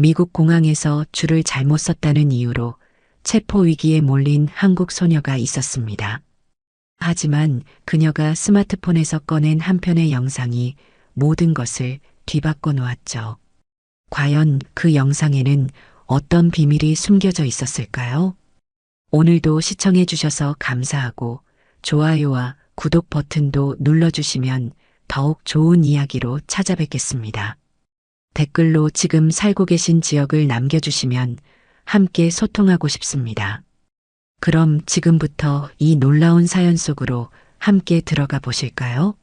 미국 공항에서 줄을 잘못 섰다는 이유로 체포 위기에 몰린 한국 소녀가 있었습니다. 하지만 그녀가 스마트폰에서 꺼낸 한 편의 영상이 모든 것을 뒤바꿔 놓았죠. 과연 그 영상에는 어떤 비밀이 숨겨져 있었을까요? 오늘도 시청해 주셔서 감사하고 좋아요와 구독 버튼도 눌러주시면 더욱 좋은 이야기로 찾아뵙겠습니다. 댓글로 지금 살고 계신 지역을 남겨주시면 함께 소통하고 싶습니다. 그럼 지금부터 이 놀라운 사연 속으로 함께 들어가 보실까요?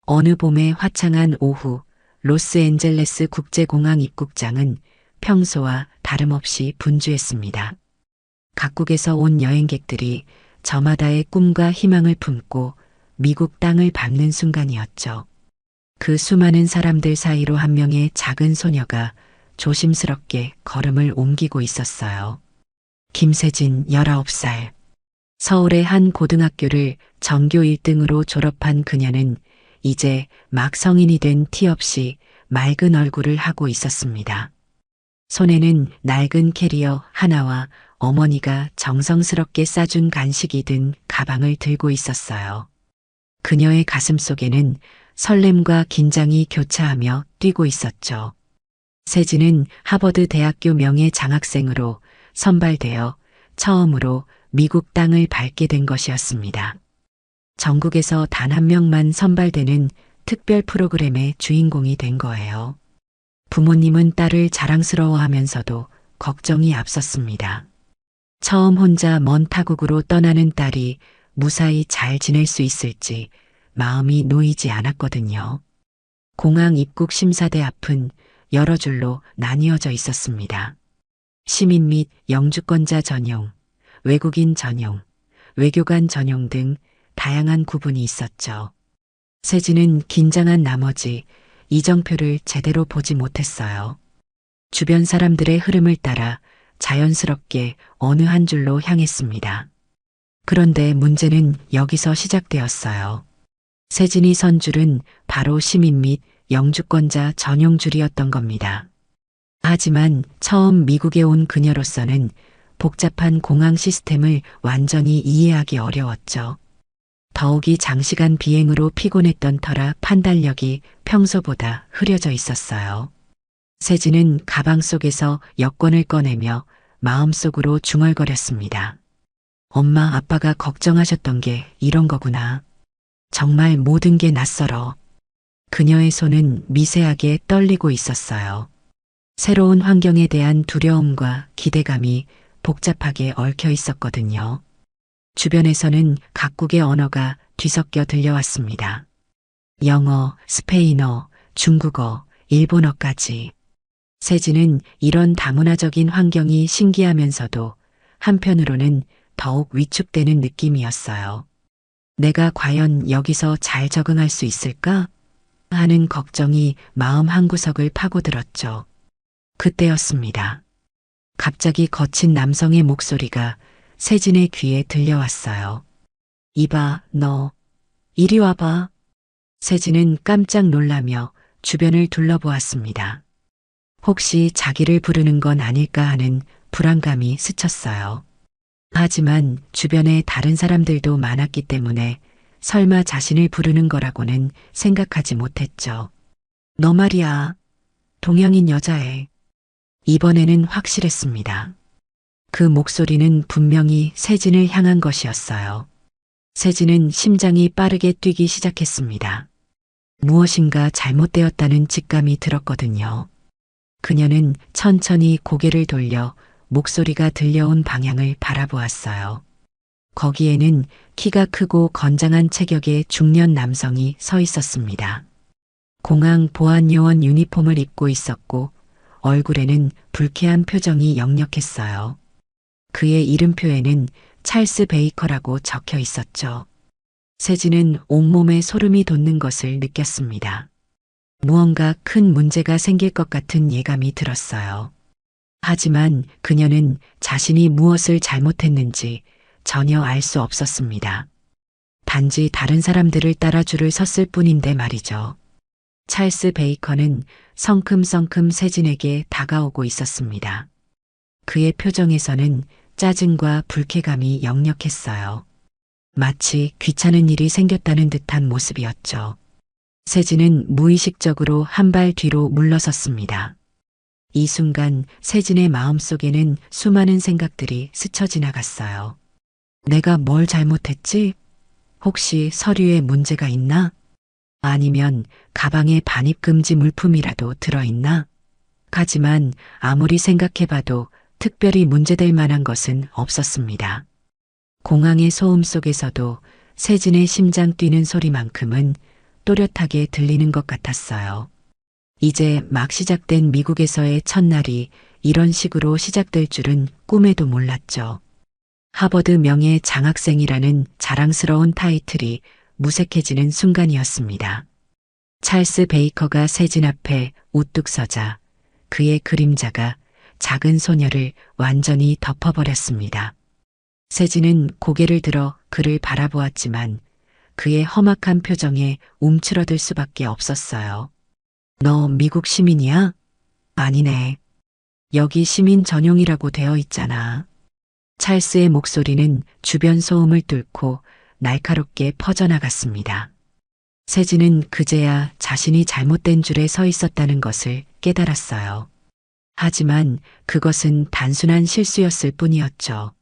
어느 봄의 화창한 오후, 로스앤젤레스 국제공항 입국장은 평소와 다름없이 분주했습니다. 각국에서 온 여행객들이 저마다의 꿈과 희망을 품고 미국 땅을 밟는 순간이었죠. 그 수많은 사람들 사이로 한 명의 작은 소녀가 조심스럽게 걸음을 옮기고 있었어요. 김세진 19살. 서울의 한 고등학교를 전교 1등으로 졸업한 그녀는 이제 막 성인이 된 티 없이 맑은 얼굴을 하고 있었습니다. 손에는 낡은 캐리어 하나와 어머니가 정성스럽게 싸준 간식이 든 가방을 들고 있었어요. 그녀의 가슴 속에는 설렘과 긴장이 교차하며 뛰고 있었죠. 세진은 하버드 대학교 명예 장학생으로 선발되어 처음으로 미국 땅을 밟게 된 것이었습니다. 전국에서 단 한 명만 선발되는 특별 프로그램의 주인공이 된 거예요. 부모님은 딸을 자랑스러워하면서도 걱정이 앞섰습니다. 처음 혼자 먼 타국으로 떠나는 딸이 무사히 잘 지낼 수 있을지 마음이 놓이지 않았거든요. 공항 입국 심사대 앞은 여러 줄로 나뉘어져 있었습니다. 시민 및 영주권자 전용, 외국인 전용, 외교관 전용 등 다양한 구분이 있었죠. 세진은 긴장한 나머지 이정표를 제대로 보지 못했어요. 주변 사람들의 흐름을 따라 자연스럽게 어느 한 줄로 향했습니다. 그런데 문제는 여기서 시작되었어요. 세진이 선 줄은 바로 시민 및 영주권자 전용 줄이었던 겁니다. 하지만 처음 미국에 온 그녀로서는 복잡한 공항 시스템을 완전히 이해하기 어려웠죠. 더욱이 장시간 비행으로 피곤했던 터라 판단력이 평소보다 흐려져 있었어요. 세진은 가방 속에서 여권을 꺼내며 마음속으로 중얼거렸습니다. 엄마 아빠가 걱정하셨던 게 이런 거구나. 정말 모든 게 낯설어. 그녀의 손은 미세하게 떨리고 있었어요. 새로운 환경에 대한 두려움과 기대감이 복잡하게 얽혀 있었거든요. 주변에서는 각국의 언어가 뒤섞여 들려왔습니다. 영어, 스페인어, 중국어, 일본어까지. 세진은 이런 다문화적인 환경이 신기하면서도 한편으로는 더욱 위축되는 느낌이었어요. 내가 과연 여기서 잘 적응할 수 있을까? 하는 걱정이 마음 한구석을 파고들었죠. 그때였습니다. 갑자기 거친 남성의 목소리가 세진의 귀에 들려왔어요. 이봐, 너. 이리 와봐. 세진은 깜짝 놀라며 주변을 둘러보았습니다. 혹시 자기를 부르는 건 아닐까 하는 불안감이 스쳤어요. 하지만 주변에 다른 사람들도 많았기 때문에 설마 자신을 부르는 거라고는 생각하지 못했죠. 너 말이야. 동양인 여자애. 이번에는 확실했습니다. 그 목소리는 분명히 세진을 향한 것이었어요. 세진은 심장이 빠르게 뛰기 시작했습니다. 무엇인가 잘못되었다는 직감이 들었거든요. 그녀는 천천히 고개를 돌려 목소리가 들려온 방향을 바라보았어요. 거기에는 키가 크고 건장한 체격의 중년 남성이 서 있었습니다. 공항 보안요원 유니폼을 입고 있었고 얼굴에는 불쾌한 표정이 역력했어요. 그의 이름표에는 찰스 베이커라고 적혀 있었죠. 세진은 온몸에 소름이 돋는 것을 느꼈습니다. 무언가 큰 문제가 생길 것 같은 예감이 들었어요. 하지만 그녀는 자신이 무엇을 잘못했는지 전혀 알 수 없었습니다. 단지 다른 사람들을 따라 줄을 섰을 뿐인데 말이죠. 찰스 베이커는 성큼성큼 세진에게 다가오고 있었습니다. 그의 표정에서는 짜증과 불쾌감이 역력했어요. 마치 귀찮은 일이 생겼다는 듯한 모습이었죠. 세진은 무의식적으로 한 발 뒤로 물러섰습니다. 이 순간 세진의 마음속에는 수많은 생각들이 스쳐 지나갔어요. 내가 뭘 잘못했지? 혹시 서류에 문제가 있나? 아니면 가방에 반입금지 물품이라도 들어있나? 하지만 아무리 생각해봐도 특별히 문제될 만한 것은 없었습니다. 공항의 소음 속에서도 세진의 심장 뛰는 소리만큼은 또렷하게 들리는 것 같았어요. 이제 막 시작된 미국에서의 첫날이 이런 식으로 시작될 줄은 꿈에도 몰랐죠. 하버드 명예 장학생이라는 자랑스러운 타이틀이 무색해지는 순간이었습니다. 찰스 베이커가 세진 앞에 우뚝 서자 그의 그림자가 작은 소녀를 완전히 덮어버렸습니다. 세진은 고개를 들어 그를 바라보았지만 그의 험악한 표정에 움츠러들 수밖에 없었어요. 너 미국 시민이야? 아니네. 여기 시민 전용이라고 되어 있잖아. 찰스의 목소리는 주변 소음을 뚫고 날카롭게 퍼져나갔습니다. 세진은 그제야 자신이 잘못된 줄에 서 있었다는 것을 깨달았어요. 하지만 그것은 단순한 실수였을 뿐이었죠.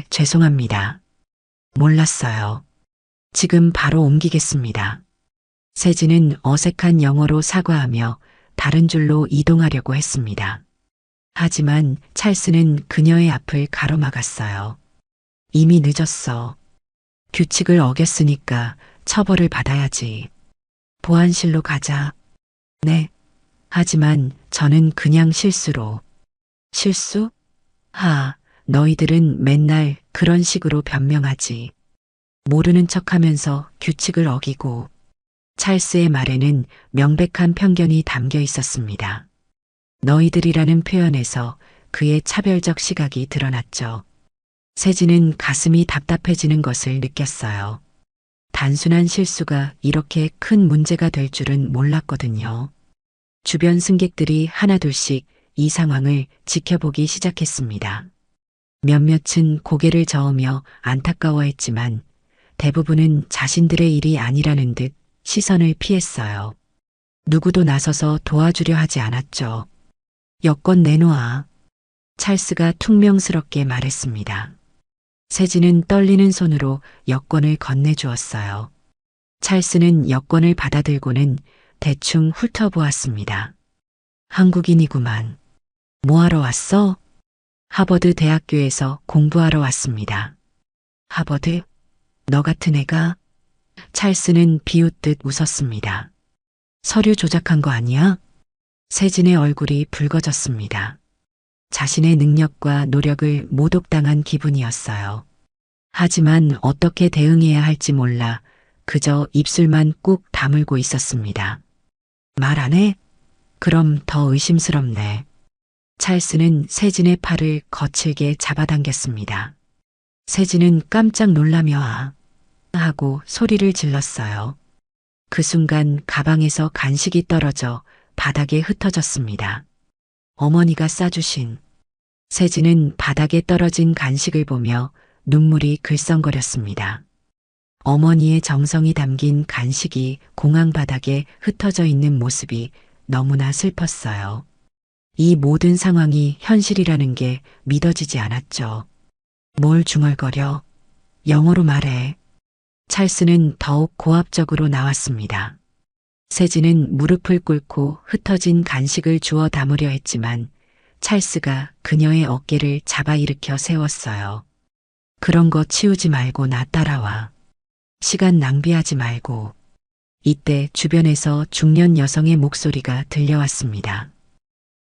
죄송합니다. 몰랐어요. 지금 바로 옮기겠습니다. 세진은 어색한 영어로 사과하며 다른 줄로 이동하려고 했습니다. 하지만 찰스는 그녀의 앞을 가로막았어요. 이미 늦었어. 규칙을 어겼으니까 처벌을 받아야지. 보안실로 가자. 네. 하지만 저는 그냥 실수로. 실수? 너희들은 맨날 그런 식으로 변명하지. 모르는 척하면서 규칙을 어기고. 찰스의 말에는 명백한 편견이 담겨 있었습니다. 너희들이라는 표현에서 그의 차별적 시각이 드러났죠. 세진은 가슴이 답답해지는 것을 느꼈어요. 단순한 실수가 이렇게 큰 문제가 될 줄은 몰랐거든요. 주변 승객들이 하나둘씩 이 상황을 지켜보기 시작했습니다. 몇몇은 고개를 저으며 안타까워했지만 대부분은 자신들의 일이 아니라는 듯 시선을 피했어요. 누구도 나서서 도와주려 하지 않았죠. 여권 내놓아. 찰스가 퉁명스럽게 말했습니다. 세진은 떨리는 손으로 여권을 건네주었어요. 찰스는 여권을 받아들고는 대충 훑어보았습니다. 한국인이구만. 뭐하러 왔어? 하버드 대학교에서 공부하러 왔습니다. 하버드? 너 같은 애가? 찰스는 비웃듯 웃었습니다. 서류 조작한 거 아니야? 세진의 얼굴이 붉어졌습니다. 자신의 능력과 노력을 모독당한 기분이었어요. 하지만 어떻게 대응해야 할지 몰라 그저 입술만 꾹 다물고 있었습니다. 말 안 해? 그럼 더 의심스럽네. 찰스는 세진의 팔을 거칠게 잡아당겼습니다. 세진은 깜짝 놀라며 하고 소리를 질렀어요. 그 순간 가방에서 간식이 떨어져 바닥에 흩어졌습니다. 어머니가 싸주신. 세진은 바닥에 떨어진 간식을 보며 눈물이 글썽거렸습니다. 어머니의 정성이 담긴 간식이 공항 바닥에 흩어져 있는 모습이 너무나 슬펐어요. 이 모든 상황이 현실이라는 게 믿어지지 않았죠. 뭘 중얼거려? 영어로 말해. 찰스는 더욱 고압적으로 나왔습니다. 세진은 무릎을 꿇고 흩어진 간식을 주워 담으려 했지만 찰스가 그녀의 어깨를 잡아 일으켜 세웠어요. 그런 거 치우지 말고 나 따라와. 시간 낭비하지 말고. 이때 주변에서 중년 여성의 목소리가 들려왔습니다.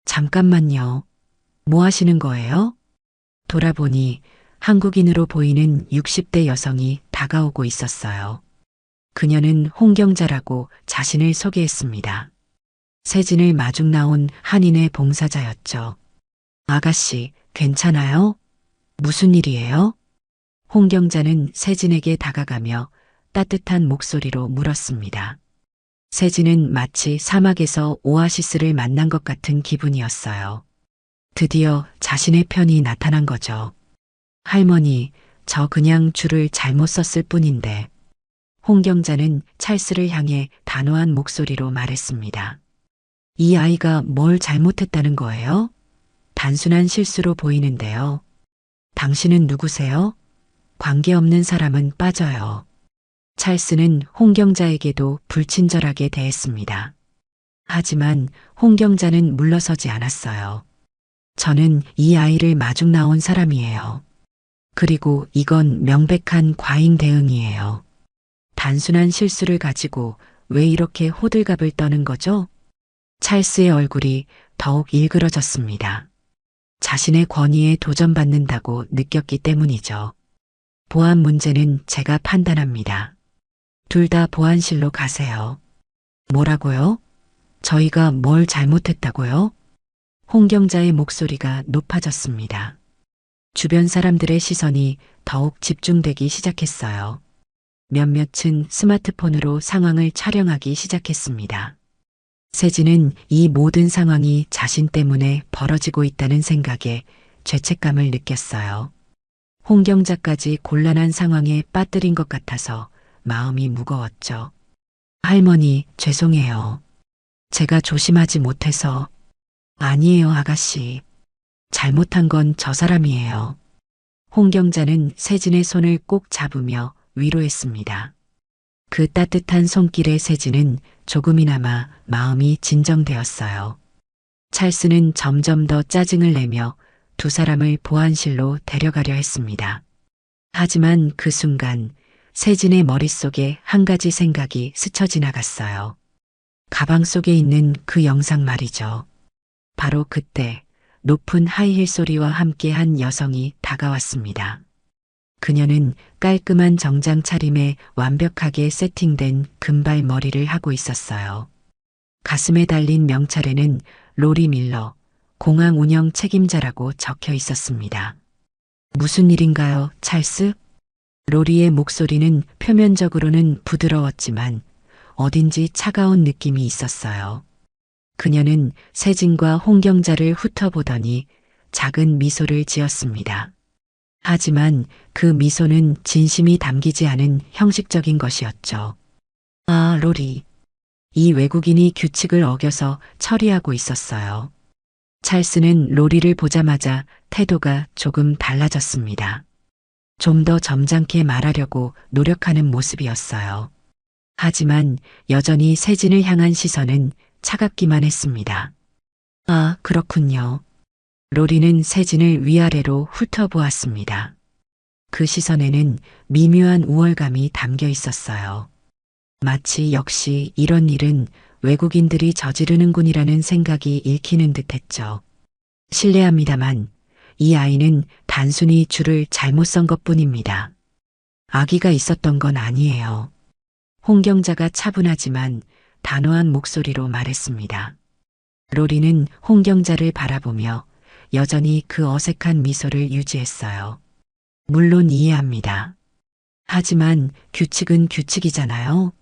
잠깐만요. 뭐 하시는 거예요? 돌아보니 한국인으로 보이는 60대 여성이 다가오고 있었어요. 그녀는 홍경자라고 자신을 소개했습니다. 세진을 마중 나온 한인의 봉사자였죠. 아가씨, 괜찮아요? 무슨 일이에요? 홍경자는 세진에게 다가가며 따뜻한 목소리로 물었습니다. 세진은 마치 사막에서 오아시스를 만난 것 같은 기분이었어요. 드디어 자신의 편이 나타난 거죠. 할머니, 저 그냥 줄을 잘못 썼을 뿐인데. 홍경자는 찰스를 향해 단호한 목소리로 말했습니다. 이 아이가 뭘 잘못했다는 거예요? 단순한 실수로 보이는데요. 당신은 누구세요? 관계없는 사람은 빠져요. 찰스는 홍경자에게도 불친절하게 대했습니다. 하지만 홍경자는 물러서지 않았어요. 저는 이 아이를 마중 나온 사람이에요. 그리고 이건 명백한 과잉 대응이에요. 단순한 실수를 가지고 왜 이렇게 호들갑을 떠는 거죠? 찰스의 얼굴이 더욱 일그러졌습니다. 자신의 권위에 도전받는다고 느꼈기 때문이죠. 보안 문제는 제가 판단합니다. 둘 다 보안실로 가세요. 뭐라고요? 저희가 뭘 잘못했다고요? 홍경자의 목소리가 높아졌습니다. 주변 사람들의 시선이 더욱 집중되기 시작했어요. 몇몇은 스마트폰으로 상황을 촬영하기 시작했습니다. 세진은 이 모든 상황이 자신 때문에 벌어지고 있다는 생각에 죄책감을 느꼈어요. 홍경자까지 곤란한 상황에 빠뜨린 것 같아서 마음이 무거웠죠. 할머니, 죄송해요. 제가 조심하지 못해서. 아니에요, 아가씨. 잘못한 건 저 사람이에요. 홍경자는 세진의 손을 꼭 잡으며 위로했습니다. 그 따뜻한 손길에 세진은 조금이나마 마음이 진정되었어요. 찰스는 점점 더 짜증을 내며 두 사람을 보안실로 데려가려 했습니다. 하지만 그 순간 세진의 머릿속에 한 가지 생각이 스쳐 지나갔어요. 가방 속에 있는 그 영상 말이죠. 바로 그때 높은 하이힐 소리와 함께 한 여성이 다가왔습니다. 그녀는 깔끔한 정장 차림에 완벽하게 세팅된 금발 머리를 하고 있었어요. 가슴에 달린 명찰에는 로리 밀러, 공항 운영 책임자라고 적혀 있었습니다. 무슨 일인가요, 찰스? 로리의 목소리는 표면적으로는 부드러웠지만 어딘지 차가운 느낌이 있었어요. 그녀는 세진과 홍경자를 훑어보더니 작은 미소를 지었습니다. 하지만 그 미소는 진심이 담기지 않은 형식적인 것이었죠. 아, 로리. 이 외국인이 규칙을 어겨서 처리하고 있었어요. 찰스는 로리를 보자마자 태도가 조금 달라졌습니다. 좀 더 점잖게 말하려고 노력하는 모습이었어요. 하지만 여전히 세진을 향한 시선은 차갑기만 했습니다. 아, 그렇군요. 로리는 세진을 위아래로 훑어보았습니다. 그 시선에는 미묘한 우월감이 담겨 있었어요. 마치 역시 이런 일은 외국인들이 저지르는군이라는 생각이 읽히는 듯했죠. 실례합니다만 이 아이는 단순히 줄을 잘못 쓴 것뿐입니다. 아기가 있었던 건 아니에요. 홍경자가 차분하지만 단호한 목소리로 말했습니다. 로리는 홍경자를 바라보며 여전히 그 어색한 미소를 유지했어요. 물론 이해합니다. 하지만 규칙은 규칙이잖아요.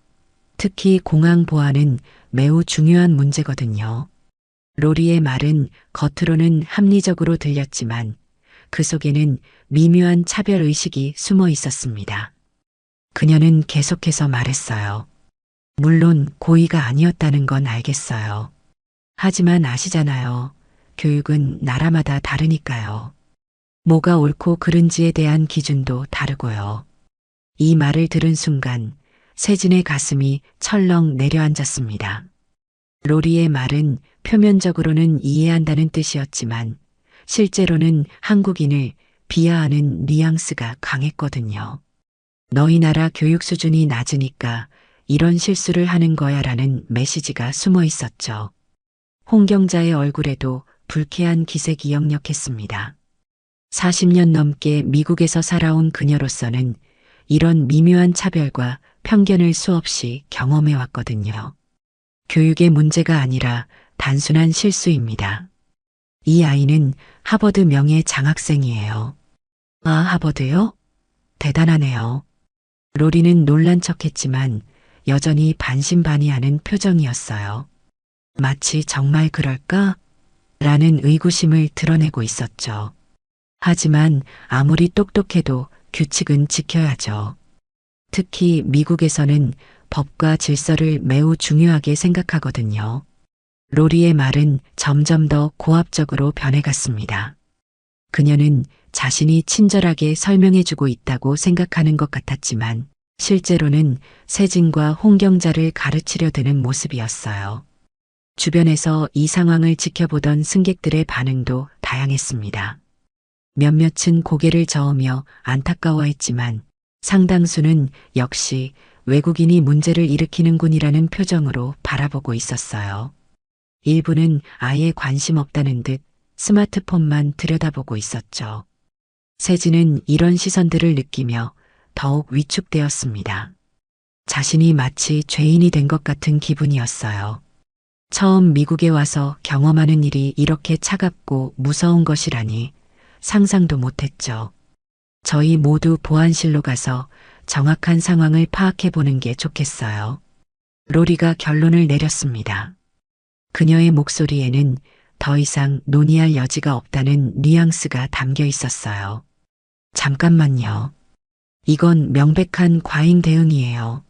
특히 공항 보안은 매우 중요한 문제거든요. 로리의 말은 겉으로는 합리적으로 들렸지만 그 속에는 미묘한 차별의식이 숨어 있었습니다. 그녀는 계속해서 말했어요. 물론 고의가 아니었다는 건 알겠어요. 하지만 아시잖아요. 교육은 나라마다 다르니까요. 뭐가 옳고 그른지에 대한 기준도 다르고요. 이 말을 들은 순간 세진의 가슴이 철렁 내려앉았습니다. 로리의 말은 표면적으로는 이해한다는 뜻이었지만 실제로는 한국인을 비하하는 뉘앙스가 강했거든요. 너희 나라 교육 수준이 낮으니까 이런 실수를 하는 거야라는 메시지가 숨어 있었죠. 홍경자의 얼굴에도 불쾌한 기색이 역력했습니다. 40년 넘게 미국에서 살아온 그녀로서는 이런 미묘한 차별과 편견을 수없이 경험해 왔거든요. 교육의 문제가 아니라 단순한 실수입니다. 이 아이는 하버드 명예 장학생이에요. 아, 하버드요? 대단하네요. 로리는 놀란 척했지만 여전히 반신반의하는 표정이었어요. 마치 정말 그럴까? 라는 의구심을 드러내고 있었죠. 하지만 아무리 똑똑해도 규칙은 지켜야죠. 특히 미국에서는 법과 질서를 매우 중요하게 생각하거든요. 로리의 말은 점점 더 고압적으로 변해갔습니다. 그녀는 자신이 친절하게 설명해주고 있다고 생각하는 것 같았지만 실제로는 세진과 홍경자를 가르치려 드는 모습이었어요. 주변에서 이 상황을 지켜보던 승객들의 반응도 다양했습니다. 몇몇은 고개를 저으며 안타까워했지만 상당수는 역시 외국인이 문제를 일으키는군이라는 표정으로 바라보고 있었어요. 일부는 아예 관심 없다는 듯 스마트폰만 들여다보고 있었죠. 세진은 이런 시선들을 느끼며 더욱 위축되었습니다. 자신이 마치 죄인이 된 것 같은 기분이었어요. 처음 미국에 와서 경험하는 일이 이렇게 차갑고 무서운 것이라니 상상도 못했죠. 저희 모두 보안실로 가서 정확한 상황을 파악해 보는 게 좋겠어요. 로리가 결론을 내렸습니다. 그녀의 목소리에는 더 이상 논의할 여지가 없다는 뉘앙스가 담겨 있었어요. 잠깐만요. 이건 명백한 과잉 대응이에요.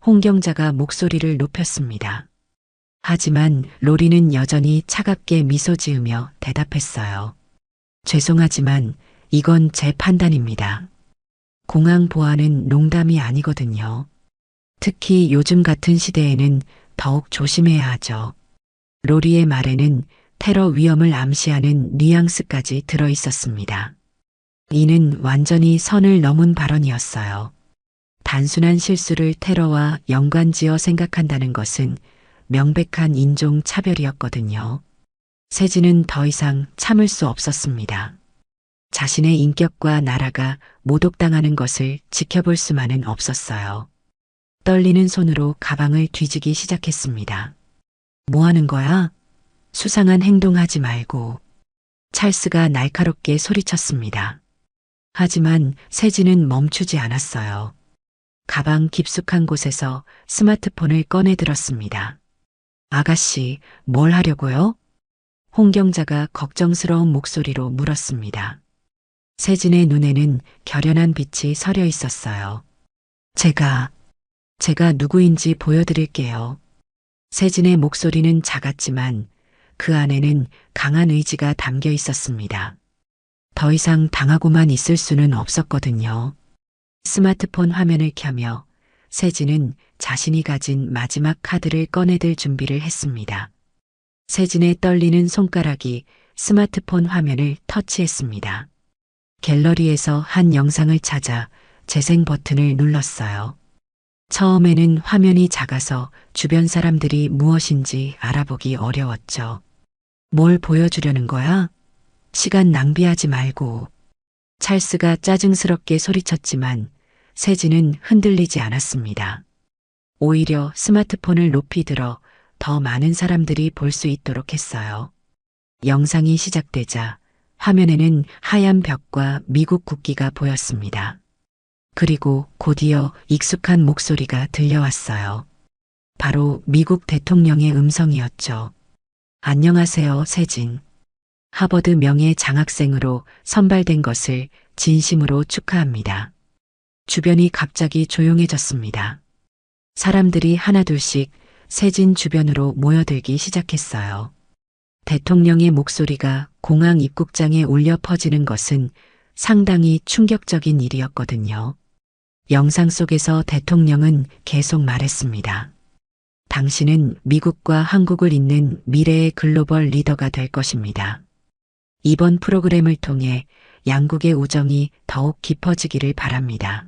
홍경자가 목소리를 높였습니다. 하지만 로리는 여전히 차갑게 미소 지으며 대답했어요. 죄송하지만 이건 제 판단입니다. 공항 보안은 농담이 아니거든요. 특히 요즘 같은 시대에는 더욱 조심해야 하죠. 로리의 말에는 테러 위험을 암시하는 뉘앙스까지 들어 있었습니다. 이는 완전히 선을 넘은 발언이었어요. 단순한 실수를 테러와 연관지어 생각한다는 것은 명백한 인종 차별이었거든요. 세진은 더 이상 참을 수 없었습니다. 자신의 인격과 나라가 모독당하는 것을 지켜볼 수만은 없었어요. 떨리는 손으로 가방을 뒤지기 시작했습니다. 뭐 하는 거야? 수상한 행동하지 말고. 찰스가 날카롭게 소리쳤습니다. 하지만 세진은 멈추지 않았어요. 가방 깊숙한 곳에서 스마트폰을 꺼내 들었습니다. 아가씨, 뭘 하려고요? 홍경자가 걱정스러운 목소리로 물었습니다. 세진의 눈에는 결연한 빛이 서려 있었어요. 제가 누구인지 보여드릴게요. 세진의 목소리는 작았지만 그 안에는 강한 의지가 담겨 있었습니다. 더 이상 당하고만 있을 수는 없었거든요. 스마트폰 화면을 켜며 세진은 자신이 가진 마지막 카드를 꺼내들 준비를 했습니다. 세진의 떨리는 손가락이 스마트폰 화면을 터치했습니다. 갤러리에서 한 영상을 찾아 재생 버튼을 눌렀어요. 처음에는 화면이 작아서 주변 사람들이 무엇인지 알아보기 어려웠죠. 뭘 보여주려는 거야? 시간 낭비하지 말고. 찰스가 짜증스럽게 소리쳤지만 세진은 흔들리지 않았습니다. 오히려 스마트폰을 높이 들어 더 많은 사람들이 볼 수 있도록 했어요. 영상이 시작되자 화면에는 하얀 벽과 미국 국기가 보였습니다. 그리고 곧이어 익숙한 목소리가 들려왔어요. 바로 미국 대통령의 음성이었죠. 안녕하세요, 세진. 하버드 명예 장학생으로 선발된 것을 진심으로 축하합니다. 주변이 갑자기 조용해졌습니다. 사람들이 하나둘씩 세진 주변으로 모여들기 시작했어요. 대통령의 목소리가 공항 입국장에 울려 퍼지는 것은 상당히 충격적인 일이었거든요. 영상 속에서 대통령은 계속 말했습니다. 당신은 미국과 한국을 잇는 미래의 글로벌 리더가 될 것입니다. 이번 프로그램을 통해 양국의 우정이 더욱 깊어지기를 바랍니다.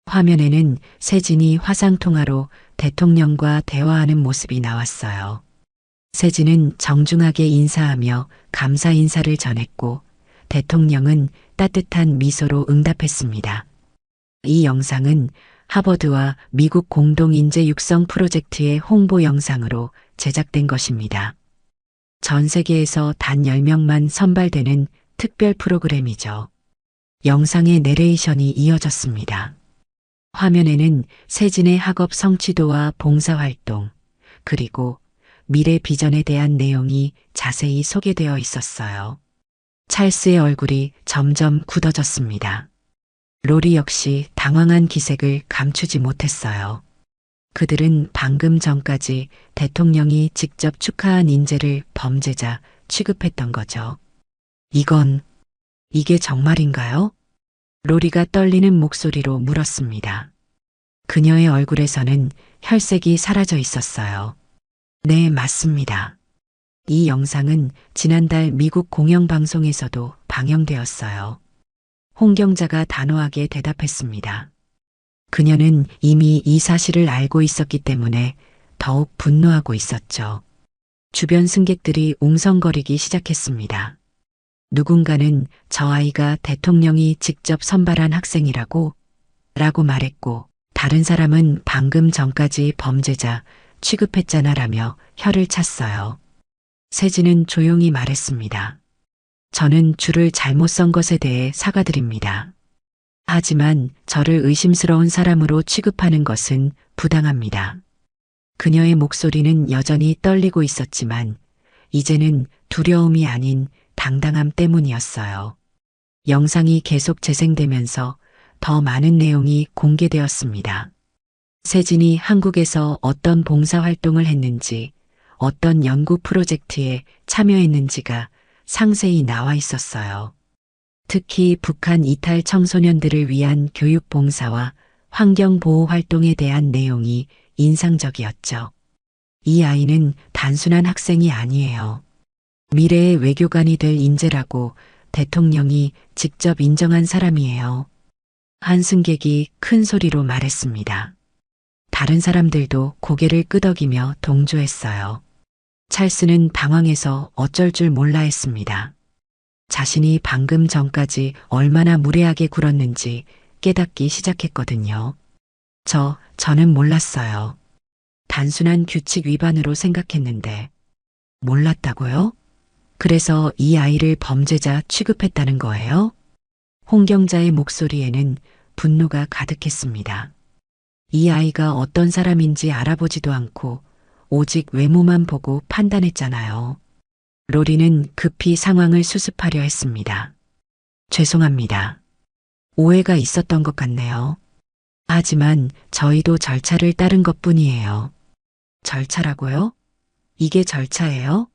화면에는 세진이 화상통화로 대통령과 대화하는 모습이 나왔어요. 세진은 정중하게 인사하며 감사 인사를 전했고 대통령은 따뜻한 미소로 응답했습니다. 이 영상은 하버드와 미국 공동인재 육성 프로젝트의 홍보 영상으로 제작된 것입니다. 전 세계에서 단 10명만 선발되는 특별 프로그램이죠. 영상의 내레이션이 이어졌습니다. 화면에는 세진의 학업 성취도와 봉사활동, 그리고 미래 비전에 대한 내용이 자세히 소개되어 있었어요. 찰스의 얼굴이 점점 굳어졌습니다. 로리 역시 당황한 기색을 감추지 못했어요. 그들은 방금 전까지 대통령이 직접 축하한 인재를 범죄자 취급했던 거죠. 이게 정말인가요? 로리가 떨리는 목소리로 물었습니다. 그녀의 얼굴에서는 혈색이 사라져 있었어요. 네, 맞습니다. 이 영상은 지난달 미국 공영방송에서도 방영되었어요. 홍경자가 단호하게 대답했습니다. 그녀는 이미 이 사실을 알고 있었기 때문에 더욱 분노하고 있었죠. 주변 승객들이 웅성거리기 시작했습니다. 누군가는 저 아이가 대통령이 직접 선발한 학생이라고 말했고, 다른 사람은 방금 전까지 범죄자 취급했잖아라며 혀를 찼어요. 세진은 조용히 말했습니다. 저는 줄을 잘못 선 것에 대해 사과드립니다. 하지만 저를 의심스러운 사람으로 취급하는 것은 부당합니다. 그녀의 목소리는 여전히 떨리고 있었지만 이제는 두려움이 아닌 당당함 때문이었어요. 영상이 계속 재생되면서 더 많은 내용이 공개되었습니다. 세진이 한국에서 어떤 봉사활동을 했는지, 어떤 연구 프로젝트에 참여했는지가 상세히 나와 있었어요. 특히 북한 이탈 청소년들을 위한 교육 봉사와 환경 보호 활동에 대한 내용이 인상적이었죠. 이 아이는 단순한 학생이 아니에요. 미래의 외교관이 될 인재라고 대통령이 직접 인정한 사람이에요. 한 승객이 큰 소리로 말했습니다. 다른 사람들도 고개를 끄덕이며 동조했어요. 찰스는 당황해서 어쩔 줄 몰라 했습니다. 자신이 방금 전까지 얼마나 무례하게 굴었는지 깨닫기 시작했거든요. 저는 몰랐어요. 단순한 규칙 위반으로 생각했는데. 몰랐다고요? 그래서 이 아이를 범죄자 취급했다는 거예요? 홍경자의 목소리에는 분노가 가득했습니다. 이 아이가 어떤 사람인지 알아보지도 않고 오직 외모만 보고 판단했잖아요. 로리는 급히 상황을 수습하려 했습니다. 죄송합니다. 오해가 있었던 것 같네요. 하지만 저희도 절차를 따른 것뿐이에요. 절차라고요? 이게 절차예요?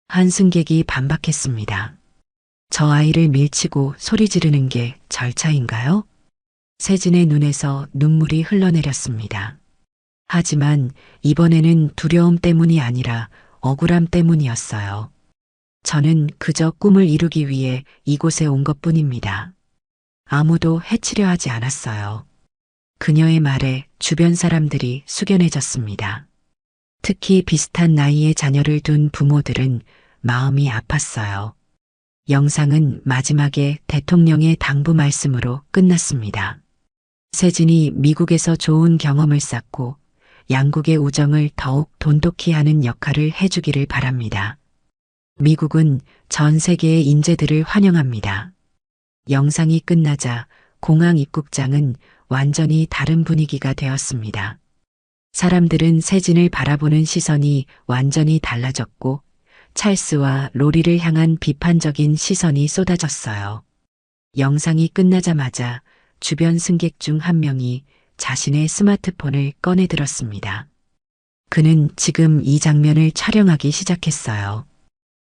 한 승객이 반박했습니다. 저 아이를 밀치고 소리 지르는 게 절차인가요? 세진의 눈에서 눈물이 흘러내렸습니다. 하지만 이번에는 두려움 때문이 아니라 억울함 때문이었어요. 저는 그저 꿈을 이루기 위해 이곳에 온 것뿐입니다. 아무도 해치려 하지 않았어요. 그녀의 말에 주변 사람들이 숙연해졌습니다. 특히 비슷한 나이의 자녀를 둔 부모들은 마음이 아팠어요. 영상은 마지막에 대통령의 당부 말씀으로 끝났습니다. 세진이 미국에서 좋은 경험을 쌓고 양국의 우정을 더욱 돈독히 하는 역할을 해주기를 바랍니다. 미국은 전 세계의 인재들을 환영합니다. 영상이 끝나자 공항 입국장은 완전히 다른 분위기가 되었습니다. 사람들은 세진을 바라보는 시선이 완전히 달라졌고 찰스와 로리를 향한 비판적인 시선이 쏟아졌어요. 영상이 끝나자마자 주변 승객 중 한 명이 자신의 스마트폰을 꺼내 들었습니다. 그는 지금 이 장면을 촬영하기 시작했어요.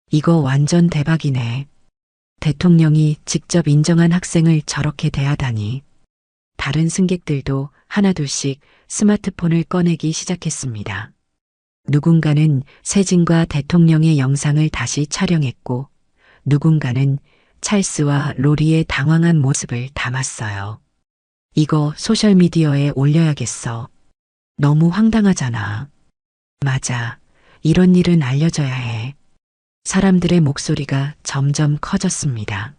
이거 완전 대박이네. 대통령이 직접 인정한 학생을 저렇게 대하다니. 다른 승객들도 하나둘씩 스마트폰을 꺼내기 시작했습니다. 누군가는 세진과 대통령의 영상을 다시 촬영했고 누군가는 찰스와 로리의 당황한 모습을 담았어요. 이거 소셜미디어에 올려야겠어. 너무 황당하잖아. 맞아. 이런 일은 알려져야 해. 사람들의 목소리가 점점 커졌습니다.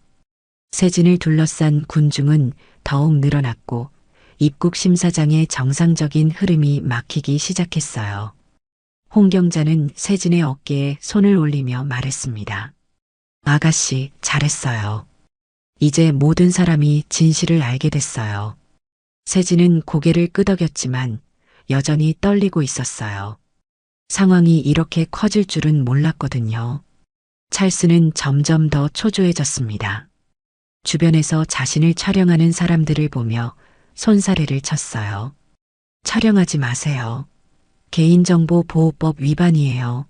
세진을 둘러싼 군중은 더욱 늘어났고 입국 심사장의 정상적인 흐름이 막히기 시작했어요. 홍경자는 세진의 어깨에 손을 올리며 말했습니다. 아가씨, 잘했어요. 이제 모든 사람이 진실을 알게 됐어요. 세진은 고개를 끄덕였지만 여전히 떨리고 있었어요. 상황이 이렇게 커질 줄은 몰랐거든요. 찰스는 점점 더 초조해졌습니다. 주변에서 자신을 촬영하는 사람들을 보며 손사래를 쳤어요. 촬영하지 마세요. 개인정보보호법 위반이에요.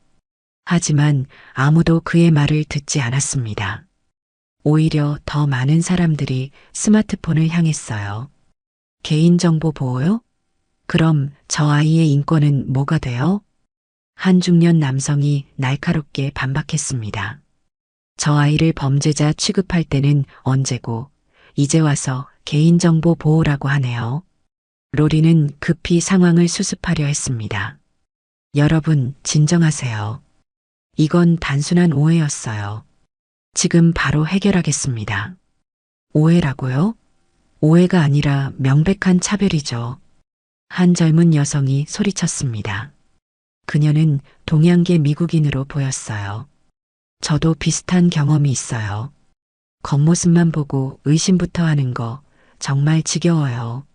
하지만 아무도 그의 말을 듣지 않았습니다. 오히려 더 많은 사람들이 스마트폰을 향했어요. 개인정보 보호요? 그럼 저 아이의 인권은 뭐가 돼요? 한 중년 남성이 날카롭게 반박했습니다. 저 아이를 범죄자 취급할 때는 언제고 이제 와서 개인정보 보호라고 하네요. 로리는 급히 상황을 수습하려 했습니다. 여러분, 진정하세요. 이건 단순한 오해였어요. 지금 바로 해결하겠습니다. 오해라고요? 오해가 아니라 명백한 차별이죠. 한 젊은 여성이 소리쳤습니다. 그녀는 동양계 미국인으로 보였어요. 저도 비슷한 경험이 있어요. 겉모습만 보고 의심부터 하는 거 정말 지겨워요.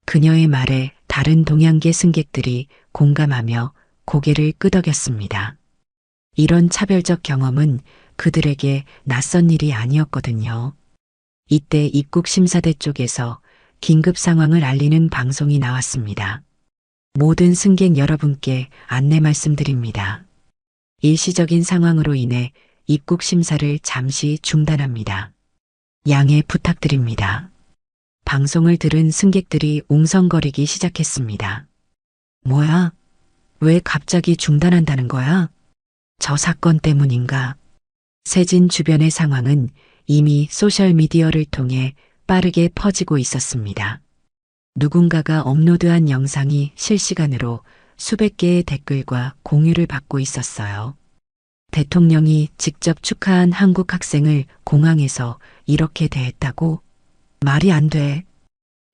그녀의 말에 다른 동양계 승객들이 공감하며 고개를 끄덕였습니다. 이런 차별적 경험은 그들에게 낯선 일이 아니었거든요. 이때 입국 심사대 쪽에서 긴급 상황을 알리는 방송이 나왔습니다. 모든 승객 여러분께 안내 말씀드립니다. 일시적인 상황으로 인해 입국 심사를 잠시 중단합니다. 양해 부탁드립니다. 방송을 들은 승객들이 웅성거리기 시작했습니다. 뭐야? 왜 갑자기 중단한다는 거야? 저 사건 때문인가? 세진 주변의 상황은 이미 소셜미디어를 통해 빠르게 퍼지고 있었습니다. 누군가가 업로드한 영상이 실시간으로 수백 개의 댓글과 공유를 받고 있었어요. 대통령이 직접 축하한 한국 학생을 공항에서 이렇게 대했다고? 말이 안 돼.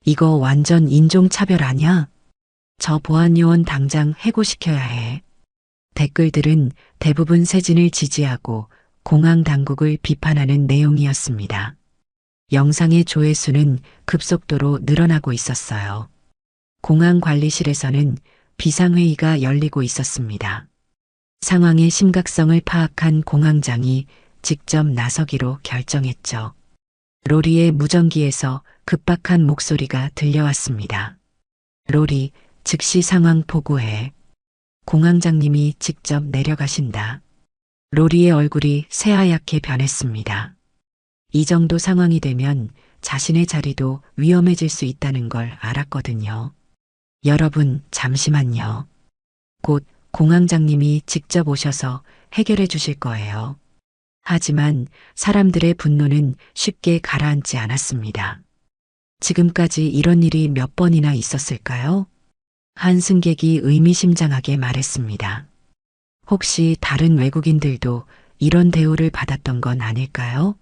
이거 완전 인종차별 아냐? 저 보안요원 당장 해고시켜야 해. 댓글들은 대부분 세진을 지지하고 공항 당국을 비판하는 내용이었습니다. 영상의 조회수는 급속도로 늘어나고 있었어요. 공항 관리실에서는 비상회의가 열리고 있었습니다. 상황의 심각성을 파악한 공항장이 직접 나서기로 결정했죠. 로리의 무전기에서 급박한 목소리가 들려왔습니다. 로리, 즉시 상황 보고해. 공항장님이 직접 내려가신다. 로리의 얼굴이 새하얗게 변했습니다. 이 정도 상황이 되면 자신의 자리도 위험해질 수 있다는 걸 알았거든요. 여러분, 잠시만요. 곧 공항장님이 직접 오셔서 해결해 주실 거예요. 하지만 사람들의 분노는 쉽게 가라앉지 않았습니다. 지금까지 이런 일이 몇 번이나 있었을까요? 한 승객이 의미심장하게 말했습니다. 혹시 다른 외국인들도 이런 대우를 받았던 건 아닐까요?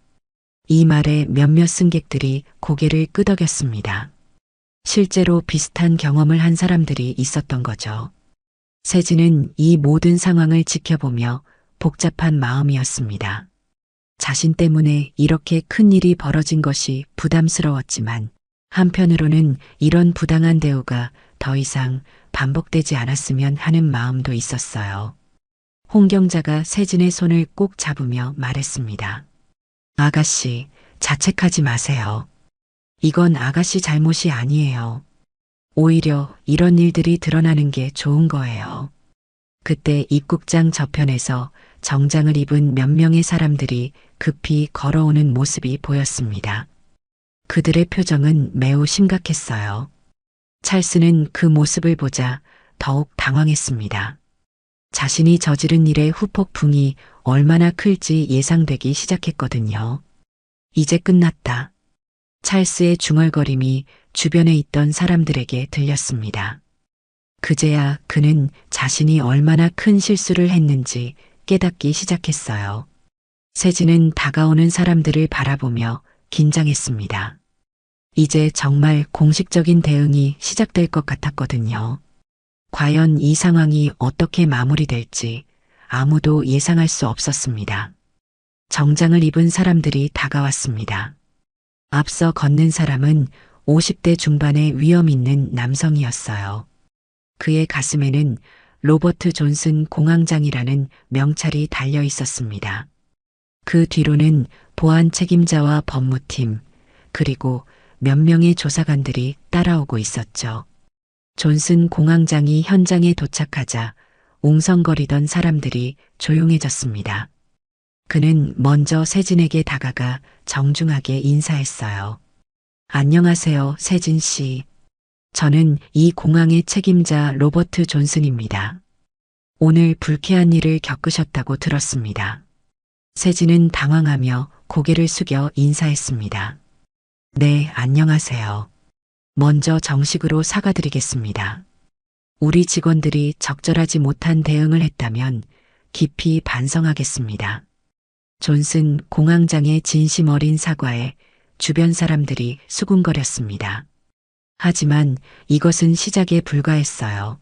이 말에 몇몇 승객들이 고개를 끄덕였습니다. 실제로 비슷한 경험을 한 사람들이 있었던 거죠. 세진은 이 모든 상황을 지켜보며 복잡한 마음이었습니다. 자신 때문에 이렇게 큰 일이 벌어진 것이 부담스러웠지만 한편으로는 이런 부당한 대우가 더 이상 반복되지 않았으면 하는 마음도 있었어요. 홍경자가 세진의 손을 꼭 잡으며 말했습니다. 아가씨, 자책하지 마세요. 이건 아가씨 잘못이 아니에요. 오히려 이런 일들이 드러나는 게 좋은 거예요. 그때 입국장 저편에서 정장을 입은 몇 명의 사람들이 급히 걸어오는 모습이 보였습니다. 그들의 표정은 매우 심각했어요. 찰스는 그 모습을 보자 더욱 당황했습니다. 자신이 저지른 일의 후폭풍이 얼마나 클지 예상되기 시작했거든요. 이제 끝났다. 찰스의 중얼거림이 주변에 있던 사람들에게 들렸습니다. 그제야 그는 자신이 얼마나 큰 실수를 했는지 깨닫기 시작했어요. 세진은 다가오는 사람들을 바라보며 긴장했습니다. 이제 정말 공식적인 대응이 시작될 것 같았거든요. 과연 이 상황이 어떻게 마무리될지 아무도 예상할 수 없었습니다. 정장을 입은 사람들이 다가왔습니다. 앞서 걷는 사람은 50대 중반의 위험 있는 남성이었어요. 그의 가슴에는 로버트 존슨 공황장이라는 명찰이 달려 있었습니다. 그 뒤로는 보안 책임자와 법무팀, 그리고 몇 명의 조사관들이 따라오고 있었죠. 존슨 공황장이 현장에 도착하자 웅성거리던 사람들이 조용해졌습니다. 그는 먼저 세진에게 다가가 정중하게 인사했어요. 안녕하세요, 세진 씨. 저는 이 공항의 책임자 로버트 존슨입니다. 오늘 불쾌한 일을 겪으셨다고 들었습니다. 세진은 당황하며 고개를 숙여 인사했습니다. 네, 안녕하세요. 먼저 정식으로 사과드리겠습니다. 우리 직원들이 적절하지 못한 대응을 했다면 깊이 반성하겠습니다. 존슨 공황장의 진심 어린 사과에 주변 사람들이 수군거렸습니다. 하지만 이것은 시작에 불과했어요.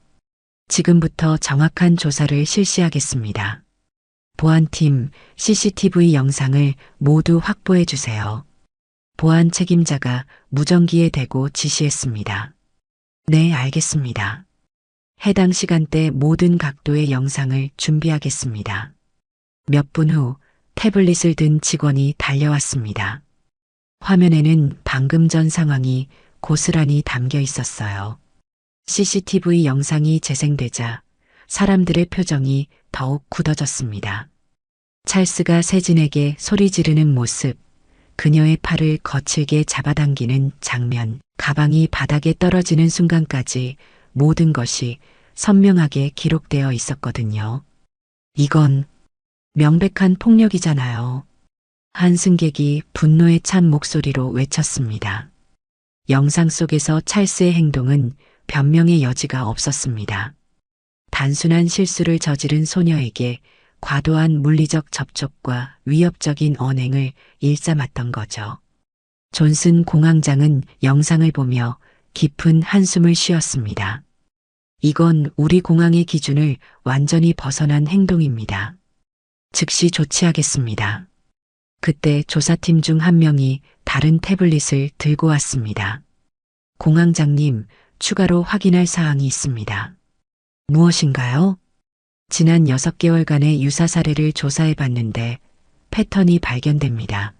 지금부터 정확한 조사를 실시하겠습니다. 보안팀 CCTV 영상을 모두 확보해 주세요. 보안 책임자가 무전기에 대고 지시했습니다. 네, 알겠습니다. 해당 시간대 모든 각도의 영상을 준비하겠습니다. 몇 분 후 태블릿을 든 직원이 달려왔습니다. 화면에는 방금 전 상황이 고스란히 담겨 있었어요. CCTV 영상이 재생되자 사람들의 표정이 더욱 굳어졌습니다. 찰스가 세진에게 소리 지르는 모습, 그녀의 팔을 거칠게 잡아당기는 장면, 가방이 바닥에 떨어지는 순간까지 모든 것이 선명하게 기록되어 있었거든요. 이건 명백한 폭력이잖아요. 한 승객이 분노에 찬 목소리로 외쳤습니다. 영상 속에서 찰스의 행동은 변명의 여지가 없었습니다. 단순한 실수를 저지른 소녀에게 과도한 물리적 접촉과 위협적인 언행을 일삼았던 거죠. 존슨 공황장은 영상을 보며 깊은 한숨을 쉬었습니다. 이건 우리 공항의 기준을 완전히 벗어난 행동입니다. 즉시 조치하겠습니다. 그때 조사팀 중 한 명이 다른 태블릿을 들고 왔습니다. 공황장님, 추가로 확인할 사항이 있습니다. 무엇인가요? 지난 6개월간의 유사 사례를 조사해 봤는데 패턴이 발견됩니다.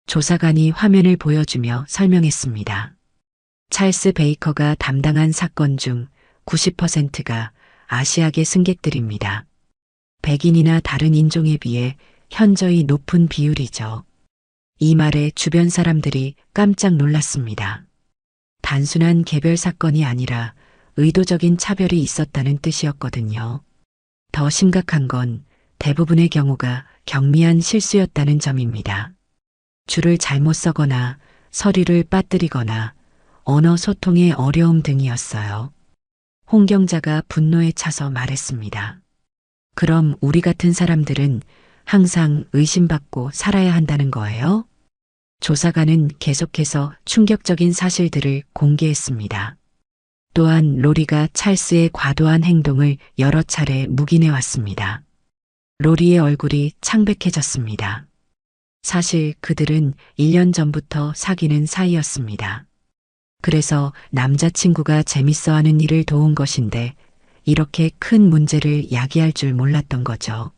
조사관이 화면을 보여주며 설명했습니다. 찰스 베이커가 담당한 사건 중 90%가 아시아계 승객들입니다. 백인이나 다른 인종에 비해 현저히 높은 비율이죠. 이 말에 주변 사람들이 깜짝 놀랐습니다. 단순한 개별 사건이 아니라 의도적인 차별이 있었다는 뜻이었거든요. 더 심각한 건 대부분의 경우가 경미한 실수였다는 점입니다. 줄을 잘못 서거나 서류를 빠뜨리거나 언어 소통의 어려움 등이었어요. 홍경자가 분노에 차서 말했습니다. 그럼 우리 같은 사람들은 항상 의심받고 살아야 한다는 거예요? 조사관은 계속해서 충격적인 사실들을 공개했습니다. 또한 로리가 찰스의 과도한 행동을 여러 차례 묵인해 왔습니다. 로리의 얼굴이 창백해졌습니다. 사실 그들은 1년 전부터 사귀는 사이였습니다. 그래서 남자친구가 재밌어하는 일을 도운 것인데 이렇게 큰 문제를 야기할 줄 몰랐던 거죠.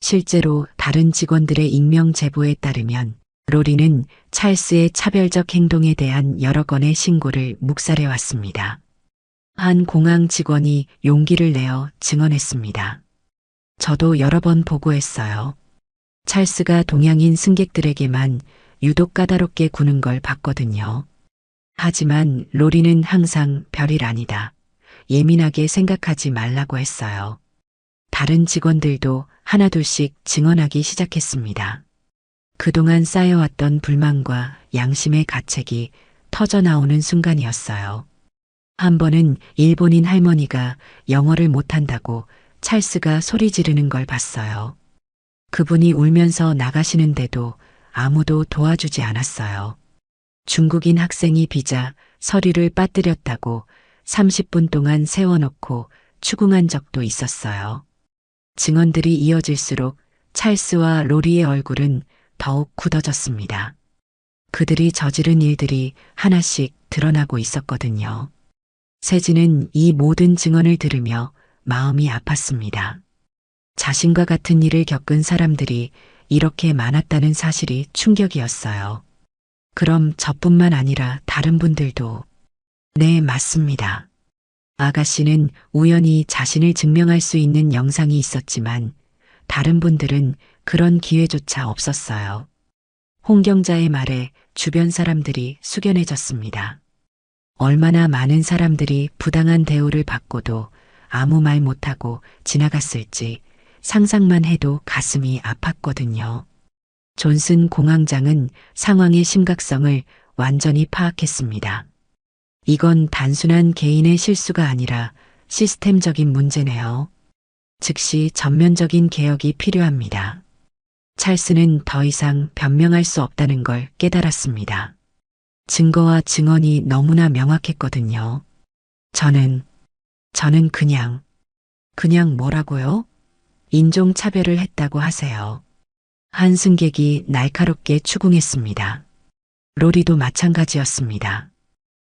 실제로 다른 직원들의 익명 제보에 따르면 로리는 찰스의 차별적 행동에 대한 여러 건의 신고를 묵살해 왔습니다. 한 공항 직원이 용기를 내어 증언했습니다. 저도 여러 번 보고했어요. 찰스가 동양인 승객들에게만 유독 까다롭게 구는 걸 봤거든요. 하지만 로리는 항상 별일 아니다. 예민하게 생각하지 말라고 했어요. 다른 직원들도 하나둘씩 증언하기 시작했습니다. 그동안 쌓여왔던 불만과 양심의 가책이 터져나오는 순간이었어요. 한 번은 일본인 할머니가 영어를 못한다고 찰스가 소리 지르는 걸 봤어요. 그분이 울면서 나가시는데도 아무도 도와주지 않았어요. 중국인 학생이 비자 서류를 빠뜨렸다고 30분 동안 세워놓고 추궁한 적도 있었어요. 증언들이 이어질수록 찰스와 로리의 얼굴은 더욱 굳어졌습니다. 그들이 저지른 일들이 하나씩 드러나고 있었거든요. 세진은 이 모든 증언을 들으며 마음이 아팠습니다. 자신과 같은 일을 겪은 사람들이 이렇게 많았다는 사실이 충격이었어요. 그럼 저뿐만 아니라 다른 분들도. 네, 맞습니다. 아가씨는 우연히 자신을 증명할 수 있는 영상이 있었지만 다른 분들은 그런 기회조차 없었어요. 홍경자의 말에 주변 사람들이 숙연해졌습니다. 얼마나 많은 사람들이 부당한 대우를 받고도 아무 말 못하고 지나갔을지 상상만 해도 가슴이 아팠거든요. 존슨 공황장은 상황의 심각성을 완전히 파악했습니다. 이건 단순한 개인의 실수가 아니라 시스템적인 문제네요. 즉시 전면적인 개혁이 필요합니다. 찰스는 더 이상 변명할 수 없다는 걸 깨달았습니다. 증거와 증언이 너무나 명확했거든요. 저는 그냥 뭐라고요? 인종차별을 했다고 하세요. 한 승객이 날카롭게 추궁했습니다. 로리도 마찬가지였습니다.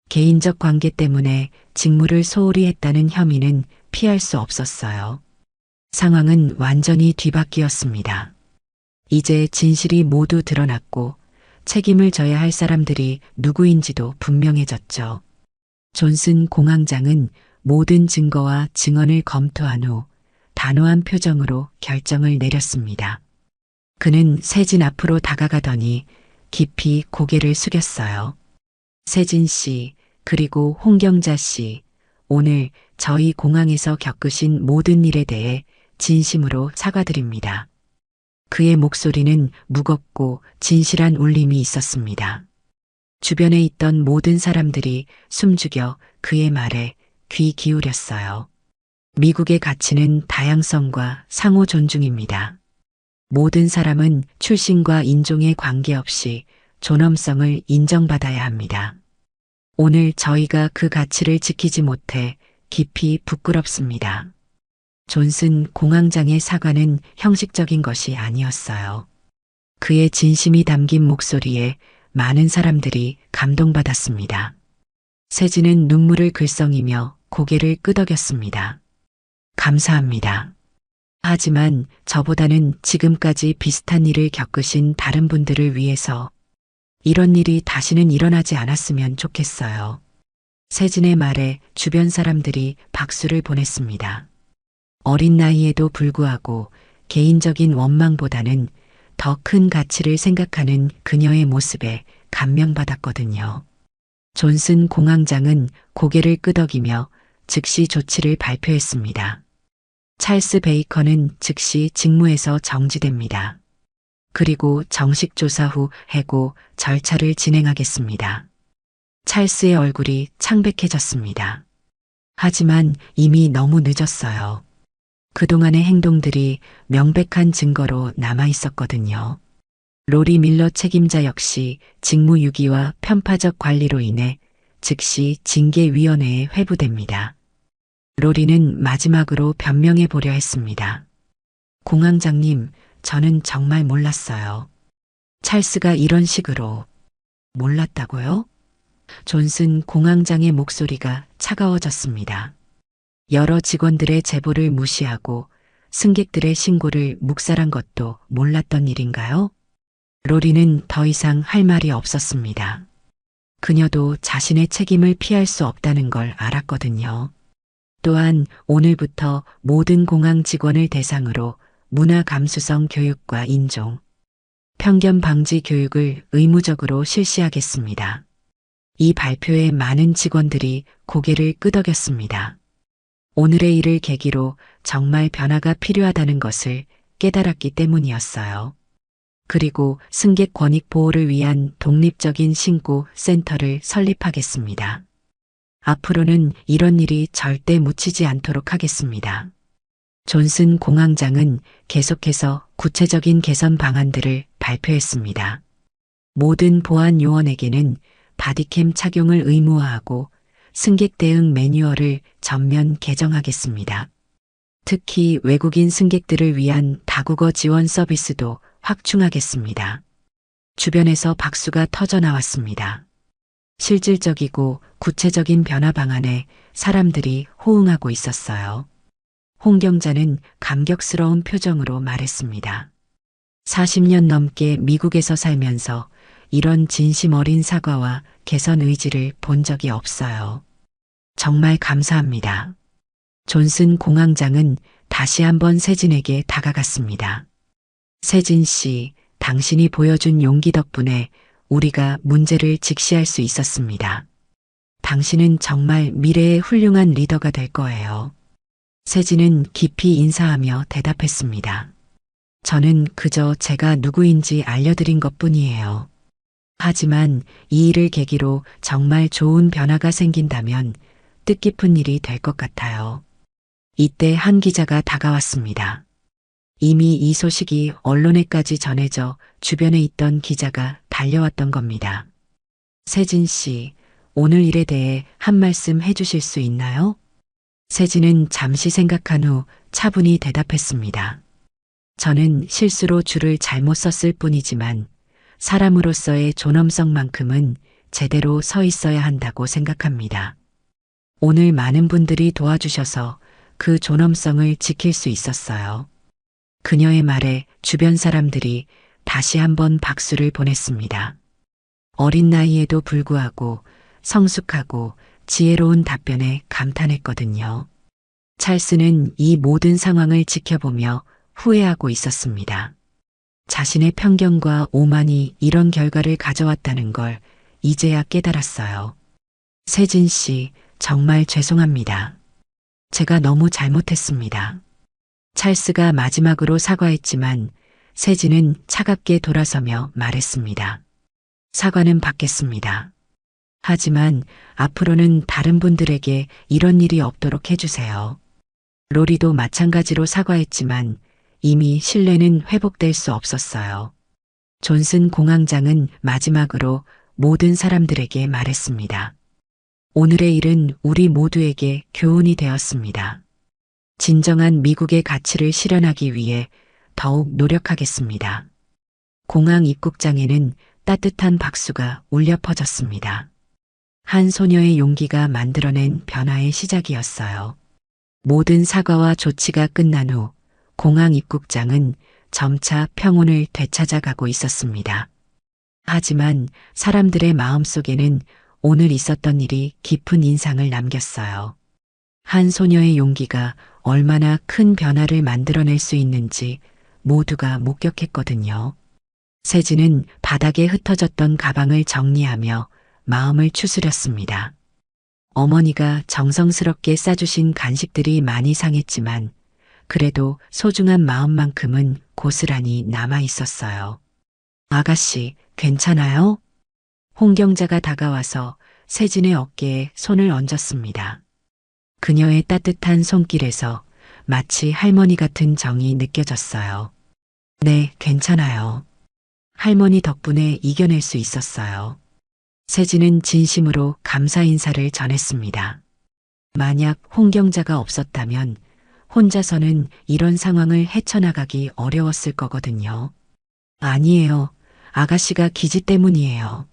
개인적 관계 때문에 직무를 소홀히 했다는 혐의는 피할 수 없었어요. 상황은 완전히 뒤바뀌었습니다. 이제 진실이 모두 드러났고 책임을 져야 할 사람들이 누구인지도 분명해졌죠. 존슨 공황장은 모든 증거와 증언을 검토한 후 단호한 표정으로 결정을 내렸습니다. 그는 세진 앞으로 다가가더니 깊이 고개를 숙였어요. 세진 씨, 그리고 홍경자 씨, 오늘 저희 공항에서 겪으신 모든 일에 대해 진심으로 사과드립니다. 그의 목소리는 무겁고 진실한 울림이 있었습니다. 주변에 있던 모든 사람들이 숨죽여 그의 말에 귀 기울였어요. 미국의 가치는 다양성과 상호 존중입니다. 모든 사람은 출신과 인종에 관계없이 존엄성을 인정받아야 합니다. 오늘 저희가 그 가치를 지키지 못해 깊이 부끄럽습니다. 존슨 공황장의 사과는 형식적인 것이 아니었어요. 그의 진심이 담긴 목소리에 많은 사람들이 감동받았습니다. 세진은 눈물을 글썽이며 고개를 끄덕였습니다. 감사합니다. 하지만 저보다는 지금까지 비슷한 일을 겪으신 다른 분들을 위해서 이런 일이 다시는 일어나지 않았으면 좋겠어요. 세진의 말에 주변 사람들이 박수를 보냈습니다. 어린 나이에도 불구하고 개인적인 원망보다는 더 큰 가치를 생각하는 그녀의 모습에 감명받았거든요. 존슨 공황장은 고개를 끄덕이며 즉시 조치를 발표했습니다. 찰스 베이커는 즉시 직무에서 정지됩니다. 그리고 정식 조사 후 해고 절차를 진행하겠습니다. 찰스의 얼굴이 창백해졌습니다. 하지만 이미 너무 늦었어요. 그동안의 행동들이 명백한 증거로 남아 있었거든요. 로리 밀러 책임자 역시 직무유기와 편파적 관리로 인해 즉시 징계위원회에 회부됩니다. 로리는 마지막으로 변명해 보려 했습니다. 공황장님, 저는 정말 몰랐어요. 찰스가 이런 식으로. 몰랐다고요? 존슨 공황장의 목소리가 차가워졌습니다. 여러 직원들의 제보를 무시하고 승객들의 신고를 묵살한 것도 몰랐던 일인가요? 로리는 더 이상 할 말이 없었습니다. 그녀도 자신의 책임을 피할 수 없다는 걸 알았거든요. 또한 오늘부터 모든 공항 직원을 대상으로 문화 감수성 교육과 인종, 편견 방지 교육을 의무적으로 실시하겠습니다. 이 발표에 많은 직원들이 고개를 끄덕였습니다. 오늘의 일을 계기로 정말 변화가 필요하다는 것을 깨달았기 때문이었어요. 그리고 승객 권익 보호를 위한 독립적인 신고 센터를 설립하겠습니다. 앞으로는 이런 일이 절대 묻히지 않도록 하겠습니다. 존슨 공황장은 계속해서 구체적인 개선 방안들을 발표했습니다. 모든 보안 요원에게는 바디캠 착용을 의무화하고 승객 대응 매뉴얼을 전면 개정하겠습니다. 특히 외국인 승객들을 위한 다국어 지원 서비스도 확충하겠습니다. 주변에서 박수가 터져 나왔습니다. 실질적이고 구체적인 변화 방안에 사람들이 호응하고 있었어요. 홍 경자는 감격스러운 표정으로 말했습니다. 40년 넘게 미국에서 살면서 이런 진심 어린 사과와 개선 의지를 본 적이 없어요. 정말 감사합니다. 존슨 공황장은 다시 한번 세진에게 다가갔습니다. 세진 씨, 당신이 보여준 용기 덕분에 우리가 문제를 직시할 수 있었습니다. 당신은 정말 미래의 훌륭한 리더가 될 거예요. 세진은 깊이 인사하며 대답했습니다. 저는 그저 제가 누구인지 알려드린 것뿐이에요. 하지만 이 일을 계기로 정말 좋은 변화가 생긴다면 뜻깊은 일이 될 것 같아요. 이때 한 기자가 다가왔습니다. 이미 이 소식이 언론에까지 전해져 주변에 있던 기자가 달려왔던 겁니다. 세진 씨, 오늘 일에 대해 한 말씀 해주실 수 있나요? 세진은 잠시 생각한 후 차분히 대답했습니다. 저는 실수로 줄을 잘못 썼을 뿐이지만 사람으로서의 존엄성만큼은 제대로 서 있어야 한다고 생각합니다. 오늘 많은 분들이 도와주셔서 그 존엄성을 지킬 수 있었어요. 그녀의 말에 주변 사람들이 다시 한번 박수를 보냈습니다. 어린 나이에도 불구하고 성숙하고 지혜로운 답변에 감탄했거든요. 찰스는 이 모든 상황을 지켜보며 후회하고 있었습니다. 자신의 편견과 오만이 이런 결과를 가져왔다는 걸 이제야 깨달았어요. 세진 씨, 정말 죄송합니다. 제가 너무 잘못했습니다. 찰스가 마지막으로 사과했지만 세진은 차갑게 돌아서며 말했습니다. 사과는 받겠습니다. 하지만 앞으로는 다른 분들에게 이런 일이 없도록 해주세요. 로리도 마찬가지로 사과했지만 이미 신뢰는 회복될 수 없었어요. 존슨 공황장은 마지막으로 모든 사람들에게 말했습니다. 오늘의 일은 우리 모두에게 교훈이 되었습니다. 진정한 미국의 가치를 실현하기 위해 더욱 노력하겠습니다. 공항 입국장에는 따뜻한 박수가 울려 퍼졌습니다. 한 소녀의 용기가 만들어낸 변화의 시작이었어요. 모든 사과와 조치가 끝난 후 공항 입국장은 점차 평온을 되찾아가고 있었습니다. 하지만 사람들의 마음속에는 오늘 있었던 일이 깊은 인상을 남겼어요. 한 소녀의 용기가 얼마나 큰 변화를 만들어낼 수 있는지 모두가 목격했거든요. 세진은 바닥에 흩어졌던 가방을 정리하며 마음을 추스렸습니다. 어머니가 정성스럽게 싸주신 간식들이 많이 상했지만 그래도 소중한 마음만큼은 고스란히 남아 있었어요. 아가씨, 괜찮아요? 홍 경자가 다가와서 세진의 어깨에 손을 얹었습니다. 그녀의 따뜻한 손길에서 마치 할머니 같은 정이 느껴졌어요. 네, 괜찮아요. 할머니 덕분에 이겨낼 수 있었어요. 세진은 진심으로 감사 인사를 전했습니다. 만약 홍 경자가 없었다면 혼자서는 이런 상황을 헤쳐나가기 어려웠을 거거든요. 아니에요. 아가씨가 기지 때문이에요.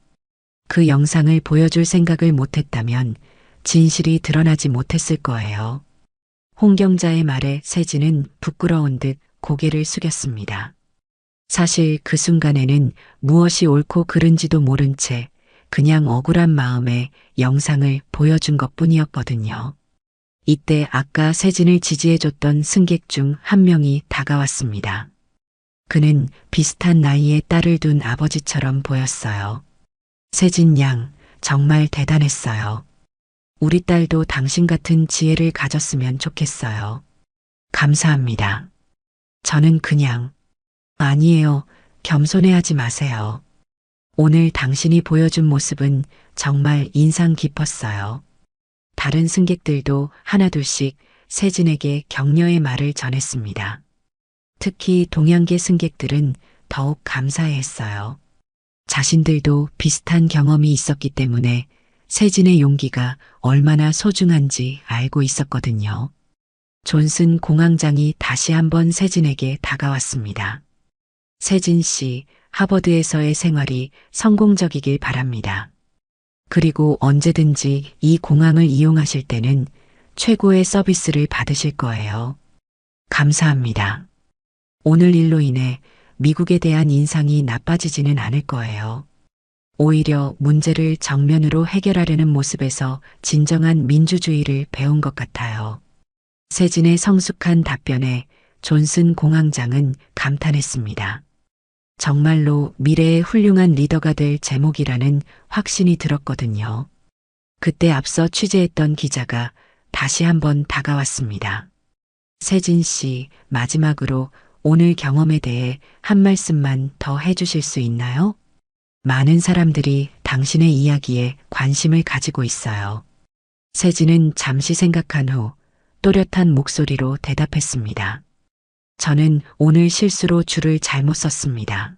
그 영상을 보여줄 생각을 못했다면 진실이 드러나지 못했을 거예요. 홍 경자의 말에 세진은 부끄러운 듯 고개를 숙였습니다. 사실 그 순간에는 무엇이 옳고 그른지도 모른 채 그냥 억울한 마음에 영상을 보여준 것뿐이었거든요. 이때 아까 세진을 지지해줬던 승객 중 한 명이 다가왔습니다. 그는 비슷한 나이의 딸을 둔 아버지처럼 보였어요. 세진 양, 정말 대단했어요. 우리 딸도 당신 같은 지혜를 가졌으면 좋겠어요. 감사합니다. 저는 그냥, 아니에요. 겸손해하지 마세요. 오늘 당신이 보여준 모습은 정말 인상 깊었어요. 다른 승객들도 하나둘씩 세진에게 격려의 말을 전했습니다. 특히 동양계 승객들은 더욱 감사해했어요. 자신들도 비슷한 경험이 있었기 때문에 세진의 용기가 얼마나 소중한지 알고 있었거든요. 존슨 공황장이 다시 한번 세진에게 다가왔습니다. 세진 씨, 하버드에서의 생활이 성공적이길 바랍니다. 그리고 언제든지 이 공항을 이용하실 때는 최고의 서비스를 받으실 거예요. 감사합니다. 오늘 일로 인해 미국에 대한 인상이 나빠지지는 않을 거예요. 오히려 문제를 정면으로 해결하려는 모습에서 진정한 민주주의를 배운 것 같아요. 세진의 성숙한 답변에 존슨 공항장은 감탄했습니다. 정말로 미래의 훌륭한 리더가 될 제목이라는 확신이 들었거든요. 그때 앞서 취재했던 기자가 다시 한번 다가왔습니다. 세진 씨, 마지막으로 오늘 경험에 대해 한 말씀만 더 해주실 수 있나요? 많은 사람들이 당신의 이야기에 관심을 가지고 있어요. 세진은 잠시 생각한 후 또렷한 목소리로 대답했습니다. 저는 오늘 실수로 줄을 잘못 썼습니다.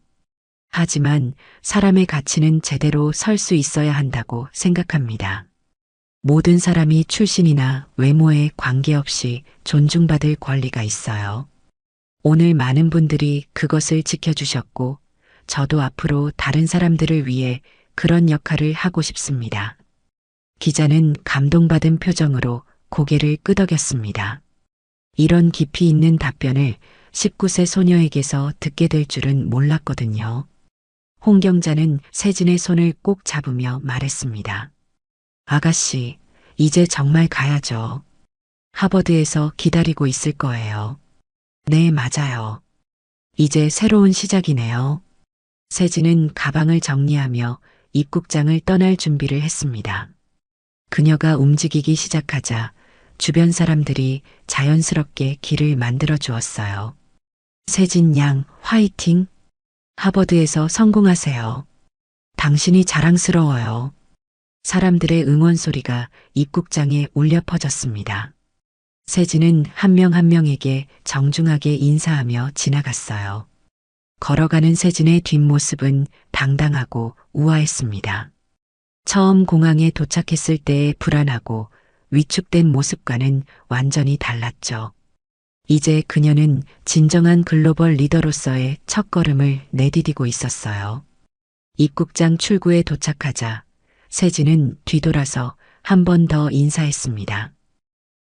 하지만 사람의 가치는 제대로 설 수 있어야 한다고 생각합니다. 모든 사람이 출신이나 외모에 관계없이 존중받을 권리가 있어요. 오늘 많은 분들이 그것을 지켜주셨고, 저도 앞으로 다른 사람들을 위해 그런 역할을 하고 싶습니다. 기자는 감동받은 표정으로 고개를 끄덕였습니다. 이런 깊이 있는 답변을 19세 소녀에게서 듣게 될 줄은 몰랐거든요. 홍 경자는 세진의 손을 꼭 잡으며 말했습니다. 아가씨, 이제 정말 가야죠. 하버드에서 기다리고 있을 거예요. 네, 맞아요. 이제 새로운 시작이네요. 세진은 가방을 정리하며 입국장을 떠날 준비를 했습니다. 그녀가 움직이기 시작하자 주변 사람들이 자연스럽게 길을 만들어 주었어요. 세진 양, 화이팅! 하버드에서 성공하세요. 당신이 자랑스러워요. 사람들의 응원 소리가 입국장에 울려 퍼졌습니다. 세진은 한 명 한 명에게 정중하게 인사하며 지나갔어요. 걸어가는 세진의 뒷모습은 당당하고 우아했습니다. 처음 공항에 도착했을 때의 불안하고 위축된 모습과는 완전히 달랐죠. 이제 그녀는 진정한 글로벌 리더로서의 첫걸음을 내디디고 있었어요. 입국장 출구에 도착하자 세진은 뒤돌아서 한 번 더 인사했습니다.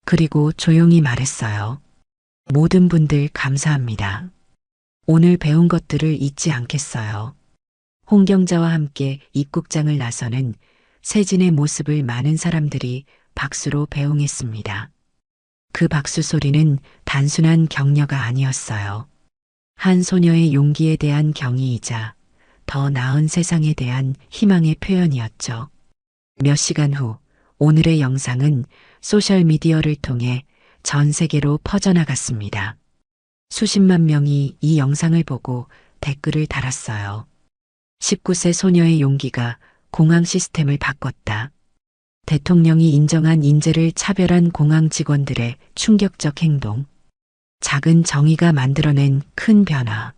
그리고 조용히 말했어요. 모든 분들 감사합니다. 오늘 배운 것들을 잊지 않겠어요. 홍 경자와 함께 입국장을 나서는 세진의 모습을 많은 사람들이 박수로 배웅했습니다. 그 박수 소리는 단순한 격려가 아니었어요. 한 소녀의 용기에 대한 경의이자 더 나은 세상에 대한 희망의 표현이었죠. 몇 시간 후 오늘의 영상은 소셜미디어를 통해 전 세계로 퍼져나갔습니다. 수십만 명이 이 영상을 보고 댓글을 달았어요. 19세 소녀의 용기가 공항 시스템을 바꿨다. 대통령이 인정한 인재를 차별한 공항 직원들의 충격적 행동. 작은 정의가 만들어낸 큰 변화.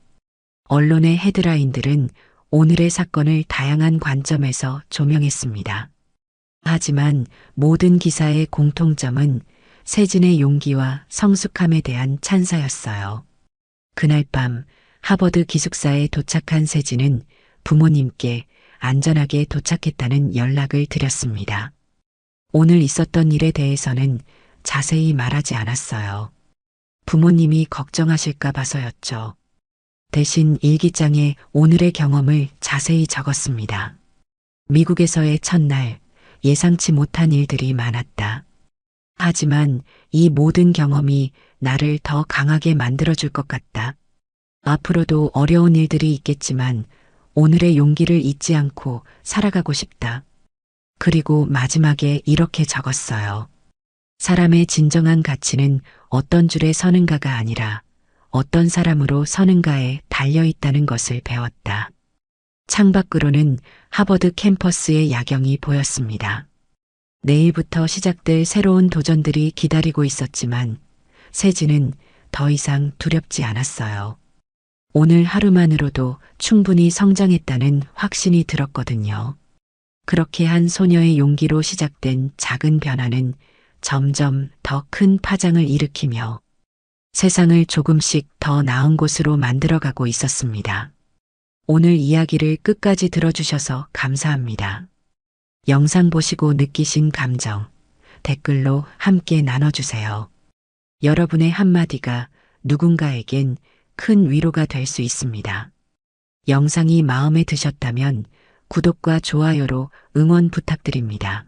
언론의 헤드라인들은 오늘의 사건을 다양한 관점에서 조명했습니다. 하지만 모든 기사의 공통점은 세진의 용기와 성숙함에 대한 찬사였어요. 그날 밤 하버드 기숙사에 도착한 세진은 부모님께 안전하게 도착했다는 연락을 드렸습니다. 오늘 있었던 일에 대해서는 자세히 말하지 않았어요. 부모님이 걱정하실까 봐서였죠. 대신 일기장에 오늘의 경험을 자세히 적었습니다. 미국에서의 첫날, 예상치 못한 일들이 많았다. 하지만 이 모든 경험이 나를 더 강하게 만들어줄 것 같다. 앞으로도 어려운 일들이 있겠지만 오늘의 용기를 잊지 않고 살아가고 싶다. 그리고 마지막에 이렇게 적었어요. 사람의 진정한 가치는 어떤 줄에 서는가가 아니라 어떤 사람으로 서는가에 달려있다는 것을 배웠다. 창밖으로는 하버드 캠퍼스의 야경이 보였습니다. 내일부터 시작될 새로운 도전들이 기다리고 있었지만 세진은 더 이상 두렵지 않았어요. 오늘 하루만으로도 충분히 성장했다는 확신이 들었거든요. 그렇게 한 소녀의 용기로 시작된 작은 변화는 점점 더 큰 파장을 일으키며 세상을 조금씩 더 나은 곳으로 만들어가고 있었습니다. 오늘 이야기를 끝까지 들어주셔서 감사합니다. 영상 보시고 느끼신 감정, 댓글로 함께 나눠주세요. 여러분의 한마디가 누군가에겐 큰 위로가 될 수 있습니다. 영상이 마음에 드셨다면 구독과 좋아요로 응원 부탁드립니다.